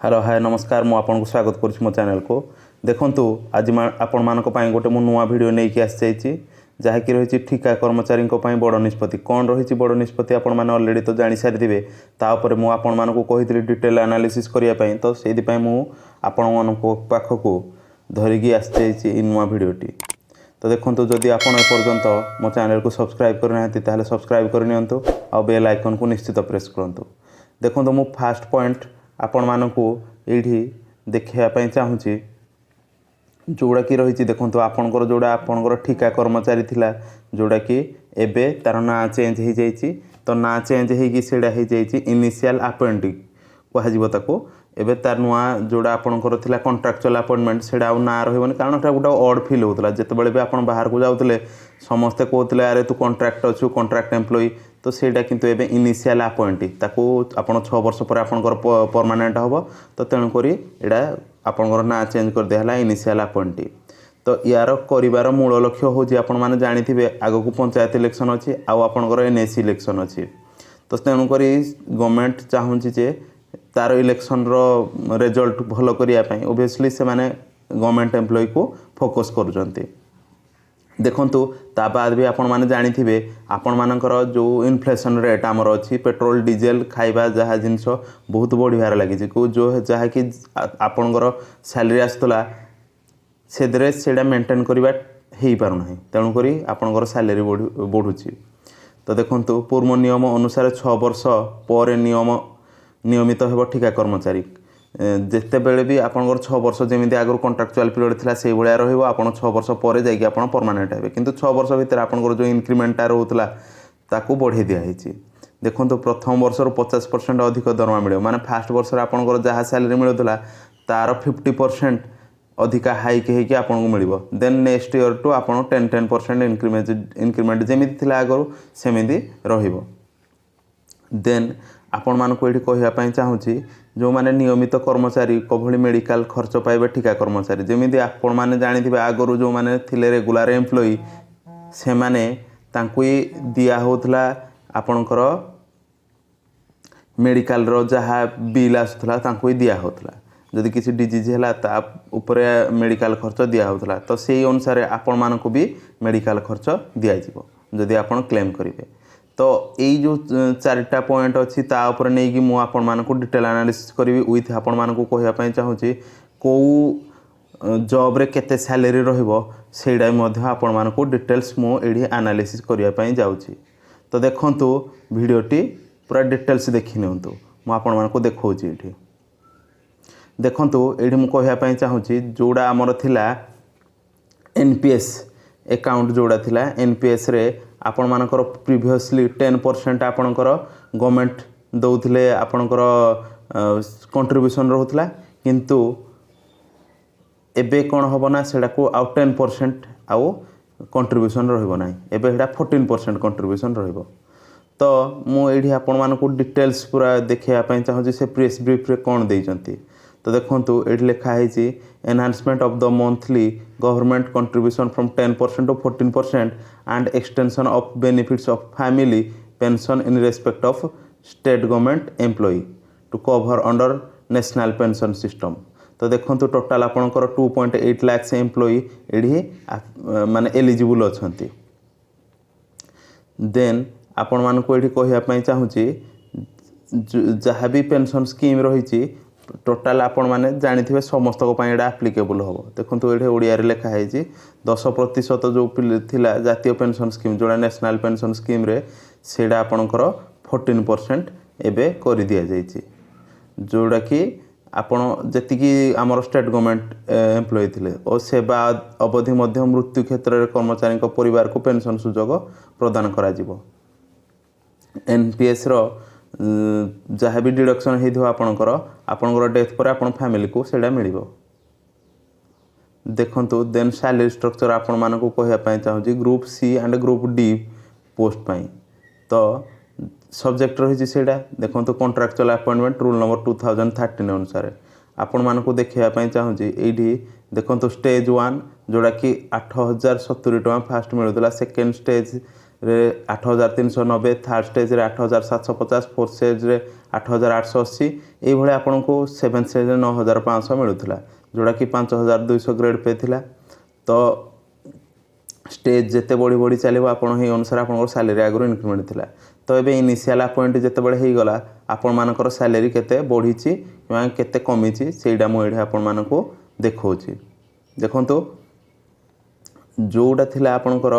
Hello hi नमस्कार मु आपन को स्वागत करुँ मो चैनल को देखंतु आज आपण मानक पई गोटे मु नुवा वीडियो नै कि आसी जाईची जहाँकि रही ठिका कर्मचारी बड़ निष्पत्ति कौन रही बड़ निष्पत्ति आपण मैंने अलरेडी तो जानी सारी तापर मुझे आपण मानक कही डिटेल एनालिसिस करने तो से आपण पाखक धरिकी आसी नुआ वीडियोटी तो देखो जदि आप एपर्यंत मो चैनल को सब्सक्राइब करना सब्सक्राइब करनी आ बेल आइकन को निश्चित प्रेस करूँ देखो मु फास्ट पॉइंट आपण मानक ये देखापी चाहूँगी जोड़ा कि रही देखो आपणकर जोड़ा आपणकर ठिका कर्मचारी थिला जोड़ा कि एबे तार ना चेंज हो जाइए तो ना चेंज हो इनिशियल अपॉइंटिंग कह ताको एबे तार नुआ जोड़ा आपणकर थिला कॉन्ट्रैक्चुअल अपॉइंटमेंट से ना रही कारण गोटे ऑड फील होता जिते भी आप बाहर को जाते समस्ते कहते अरे तू कॉन्ट्रैक्ट अच्छु कॉन्ट्रैक्ट एम्प्लॉई तो सेटा किंतु एबे इनिशियल अपॉइंटी ताको आपण 6 वर्ष पर आपणकर परमानेंट हम तो तेणुक एटा आपणकर ना चेंज कर दिया इनिशियल अपॉइंटी तो यार कर मूल लक्ष्य हूँ आपण मैंने जानी आग को पंचायत इलेक्शन अच्छी आपणकर एनएसी इलेक्शन अच्छी तो तेणुक गवर्नमेंट चाहूँगी जे तार इलेक्शन रिजल्ट भल करने ओबियसली से माने गवर्नमेंट एम्प्लॉई को फोकस करुँच देखंतु ता बाद भी आपण माने जानी थे आपण मानकर जो इन्फ्लेशन रेट आमर अच्छी पेट्रोल डीजेल खाइबा जहाँ जिनस बहुत बढ़िया लगी जो जहाँ कि आपणकर सैलरी आसला से मेंटेन करवा हो पारना तेणुक आपणकर सैलरी बढ़ुची तो देखंतु पूर्व नियम अनुसार 6 वर्ष पर नियमित हो ठिका कर्मचारी जिते बेले भी आपंकर 6 वर्ष जमी आगु कॉन्ट्रैक्चुअल पीरियड थी से भाया रहा 6 वर्ष पर जाकि परमानेंट हे किंतु 6 वर्ष भितर आपंकर जो इनक्रिमेंटा रोला ताकू बढ़े दिखाई देखो प्रथम वर्ष 50% अधिक दरमा मिले माने फास्ट वर्ष आपंकर जहाँ सैलरी मिलूला तार 50% अधिका हाइक होगी आपको मिल देन नेक्स्ट ईयर टू आप 10% इनक्रिमेंट जमी थी आगु सेमती देन आपण मानक ये कहवाई चाहूँगी जो मैंने नियमित कर्मचारी कभली मेडिकल खर्च पाइबे ठिका कर्मचारी जमी आपण मैंने जानी आगु जो मैंने थिले रेगुलर एम्प्लॉई से माने तांकु दिया होता आपणकर मेडिकल रो जहाँ बिल आसूला तांकु दिया होता जदि किसी डिजीज है ता उपरे मेडिकल खर्च दिया होता तो से अनुसार आपण मानक भी मेडिकल खर्च दिज्व जदि आपण क्लेम करेंगे तो यही जो 4टा पॉइंट अच्छी तापर नहीं कि मुझे डिटेल एनालिसिस करी विथ आपण मानक कहवाई चाहूँगी कौ जॉब रे केते सैलरी रहा आपण मानक डिटेल्स मुझे एनालिसिस करने जाऊँगी तो देखंतु वीडियोटी पूरा डिटेल्स देखी नियंतु मुझे मानक देखौछि एठी देखंतु एठी मु कहवाई चाहूँगी जोड़ा आमर थिला एनपीएस अकाउंट जोड़ा थिला एनपीएस रे आपण मानकर प्रीवियसली 10% आपणकर गवर्नमेंट दौले आपणकर कंट्रीब्यूशन रोला किंतु एबे कौन हम ना सेटा को आउ 10% आउ कंट्रीब्यूशन रही एबे 14% कंट्रीब्यूशन रहिबो तो मुझे आपण मानक डिटेल्स पूरा देखापी चाहूँगी से प्रेस ब्रीफ रे कौन देइचंती तो देखंतु ये लिखाई enhancement of the monthly government contribution from 10% to 14% and extension of benefits of family pension in respect of state government employee to cover under national pension system तो देखंतु टोटाल आपणकर 2.8 लाख एम्प्लॉई ये माने एलिजिबल अच्छी देन आपण मानक ये कहवाई चाहूँगी जहाँ भी पेंशन स्कीम रही टोटाल आपण मैंने जानी समस्त आप्लिकेबल हम देखो ये ओडिया लिखाई 10% जो थिला जातीय पेंशन स्कीम जोड़ा नेशनल पेंशन स्कीम रे सेटा आपणकर 14% एबे कर दि जाइए जोड़ा कि आपण जी आमर स्टेट गवर्नमेंट एम्प्लॉई थे और सेवा अवधि मृत्यु क्षेत्र में कर्मचारी परिवार को पेंशन सुजोग प्रदान करा एनपीएस जहाँ भी डिडक्शन हो आपणकर डेथ पर आपण फैमिली को सेटा मिल देखंतु देन सैलरी स्ट्रक्चर आपण मानक कहवाई चाहूँगी group C and group D post पाई तो सब्जेक्ट रही देखो कॉन्ट्रैक्चुअल अपॉइंटमेंट रूल नंबर 2013 अनुसार आपण मानक देखापी चाहूँगी ये देखो स्टेज 1 जोड़ा कि 8,070 टଙ୍କା फास्ट मिलूला सेकेंड स्टेज रे 8390, थर्ड स्टेज रे 8750, फोर्थ स्टेज रे 8880, ये आपन को सेवेंथ स्टेज रे 9500 मिलूला, जोड़ा कि 5200 ग्रेड पे थिला। तो स्टेज जिते बढ़ी बढ़ी चलो आपन ही अनुसार आप सैलरी आगु इनक्रीमेंट थिला। तो ये इनिशियल अपॉइंट जिते बड़े हो गला आपण मानकर सैलरी केते बढ़ी केते कमी सेटा मुझे आपण मान को देखौछि। देखंतु जोटा थिला आपणकर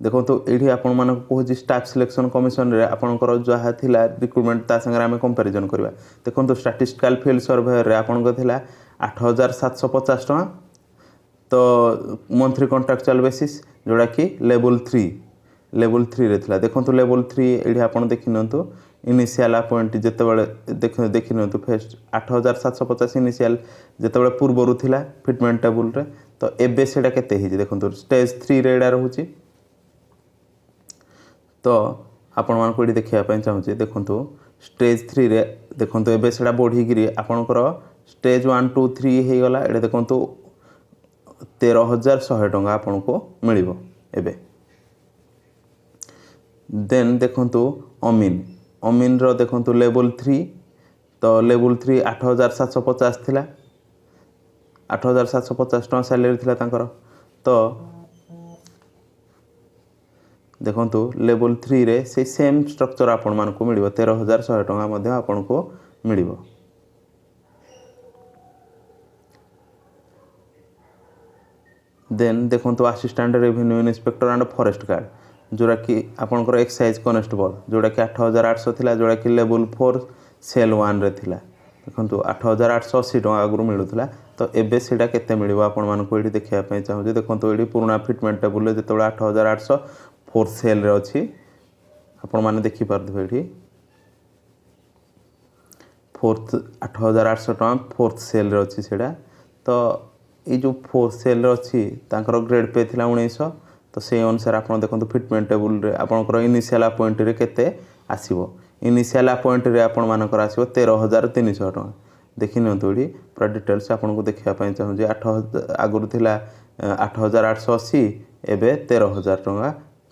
देखो ये आपण मान कहूँ स्टाफ सिलेक्शन कमिशन रे आपणकर जहाँ थिला रिक्रुटमेंट ता संगे आम कंपेरिजन करवा। देखो स्टैटिस्टिकल फील्ड सर्वे रे आपणकर थिला 8750 टका, तो मंथली कॉन्ट्रैक्चुअल बेसिस जोड़ा कि लेवल 3 रे थिला। देखो लेवल 3 ये आपन देखि नियंतु इनिशियल अपॉइंट जितेबाला देखि नियंतु फेस्ट 8750 इनिशियल जितेबाला पूर्वरु थिला फिटमेंट टेबुल रे। तो एबे सेटा केते हिजे देखो स्टेज 3 रे एडा रहूची। तो आपण मान को देखिया पय चाहूची देखो स्टेज 3 रे देखो एबे सेटा बढ़ी गिरी आपनकर स्टेज 1 2 3 हे गला। एडा देखो 13100 टंका आपन को मिलिबो एबे। देन देखो अमीन रो देखो लेवल 3, तो लेवल 3 8750 थिला, 8750 टका सैलरी थिला तांकर। तो देखो लेवल 3 रे से सेम स्ट्रक्चर आपण मान को मिलिबो 13100 टका मध्ये आपण को मिलिबो। देन देखो assistant revenue inspector and forest guard जोड़ा कि आपंकर एक्साइज कनेस्टेबल जोड़ा कि 8800 थिला, जोड़ा कि लेवल 4 सेल 1 रे थिला। देखो 8880 टका आगु मिलूला। तो एबे सेटा केते मिलिबो आपण मान को एठी देखिया पय चाहूजे। देखो एठी पुराना फिटमेंट टेबुल रे जेतेबेला 8800 फोर्थ सेल रे अछि आपण माने देखि पारथबे एठी फोर्थ 8800 टका फोर्थ सेल रे अछि सेटा। तो ये जो फोर्थ सेल रे अछि तांकर ग्रेड पे थिला 1900। तो से अनुसार आप देखो फिटमेंट टेबुल रे आपनकर इनिशियल अपॉइंट रे केते आसीबो। इनिशियल अपॉइंट रे आपण मानकर आसीबो 13300 टका। देखि नियंतु एठी पूरा डिटेल्स आपन को देखिया पय चाहू जे 8000 आगुर थिला 8880 एबे 13000 टका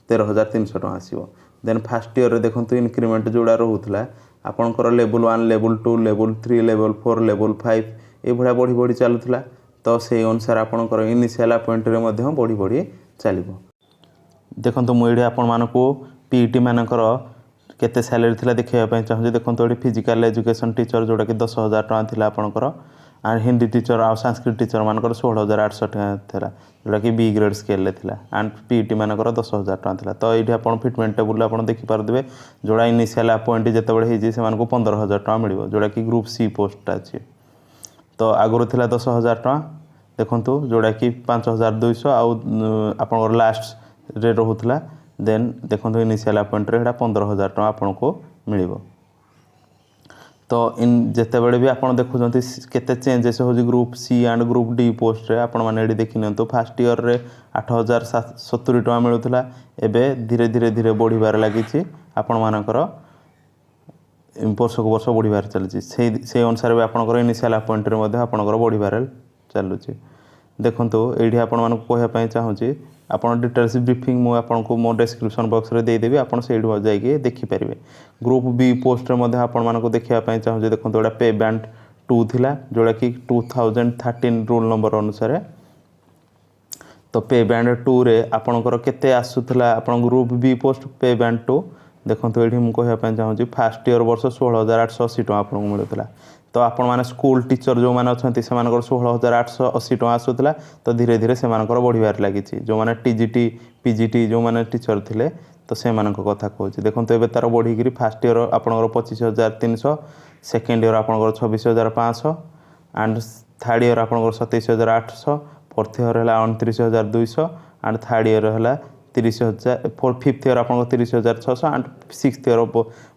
13300 टका आसीबो। देन फर्स्ट ईयर रे देखंतु इंक्रीमेंट जोड़ा रहउतला आपनकर level 1 level 2 level 3 level 4 level 5 ए भड़ा बढ़ी बढ़ी चलुतला। तो से अनुसार आपनकर इनिशियल अपॉइंट रे मध्य बढ़ी बढ़ी चलिबो। देखो मुझे आपण मान को पीईटी मानकर केते सैलरी थिला देखिया पय चाहूजे। देखो ये फिजिकल एजुकेशन टीचर जोड़ा कि 10000 टका थिला आपनकर, एंड हिंदी टीचर और संस्कृत टीचर मानकर 16800 टका थिला जोड़ा कि बी ग्रेड स्केल ले थिला, एंड पीईटी मानकर 10000 टका थिला। तो ये आपण फिटमेंट टेबुल आपण देखि पारदबे जोड़ा इनिशियल अपॉइंट जेते बळे हेजी से मानको 15000 टका मिलिबो जोड़ा कि ग्रुप सी पोस्ट अछि। तो आगुर थिला 10000 टका देखंतु जोड़ा कि 5200 आउ आपनकर लास्ट रे रहउतला। देन देखो इनिशियल अपॉइंट रे 15000 टका आपन को मिलिबो। तो इन जेते बळे भी आपन देखुजंती केते चेंजेस हो group C and group D post रे आपण माने एडी देखि नंतो फर्स्ट ईयर रे 8770 टका मिलुतला, एबे धीरे धीरे धीरे बढ़िबार लागिछि आपण मानकर वर्ष को वर्ष बढ़िबार चलछि। से अनुसार भी आपनकर इनिशियल अपॉइंट रे मध्ये आपनकर बढ़िबार चलुछि। देखंतु एडी आपण मानक कहया पय चाहूछि आपण डिटेल्स ब्रीफिंग मु आपण को मो डिस्क्रिप्शन बॉक्स रे दे देबी, आपण सेठी जाई के देखि परिबे। ग्रुप बी पोस्ट रे मध्ये आपण मानक देखिया पय चाहूछि देखंतु एडा पे बैंड 2 थिला जोड़ा कि 2013 रूल नंबर अनुसार। तो पे बैंड 2 रे आपणकर केते आसुथला आपण ग्रुप बी पोस्ट पे बैंड 2 देखंतु एठी मु कहया पय चाहूछि फर्स्ट ईयर वर्ष 16880 टका आपण को मिलुतला। तो आपण माने स्कूल टीचर जो माने अछंती से मानकर 16880 टका आसुतला। तो धीरे धीरे से मानकर बढ़िबार लागिछि। जो माने टीजीटी पीजीटी जो माने टीचर थिले तो से मानक कथा कहूछि। देखंतु एबे तार बढ़ी गिरी फर्स्ट ईयर आपणकर 25300, सेकंड ईयर आपणकर 26500, एंड थर्ड ईयर आपणकर 27800, फोर्थ ईयर हला 29200, एंड थर्ड ईयर हला 30000, फिफ्थ ईयर आपणकर 30600, एंड सिक्स्थ ईयर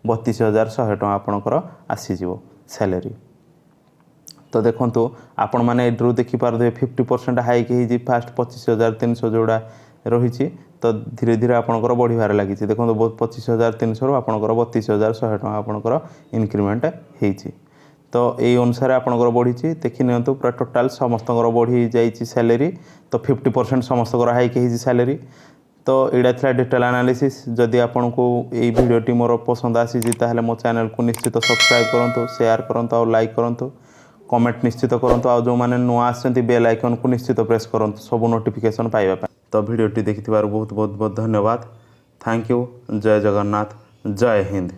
32100 टका आपणकर आसी जिवो सैलरी। तो देखो आपण मैंने एड्रू देखिपारे 50% हाइक हो फास्ट 25300 जोड़ा रही। तो धीरे धीरे आपंकर बढ़िबार लगी। देखो 25300 रु आपंकर 32100 टका आपंकर इनक्रीमेंट होती। तो ये अनुसार आपंकर बढ़ी देखी नियंतु पूरा टोटाल समस्त बढ़ी जाइए सैलरी। तो 50% समस्त हाइक हो सैलरी। तो यहाँ था डिटेल एनालिसिस। जदि आपन को यही भिडियोटी मोर पसंद आसी मो चैनल को निश्चित सब्सक्राइब करूँ, शेयर करूँ और लाइक करूँ, कमेंट निश्चित करूँ। आ जो मैंने नुआ आसछन्ति बेल आइकन को निश्चित प्रेस करूँ सब नोटिफिकेशन पाइबा। तो भिडियोटी देखिथिबारु बहुत बहुत बहुत धन्यवाद। Thank you. जय जगन्नाथ, जय हिंद।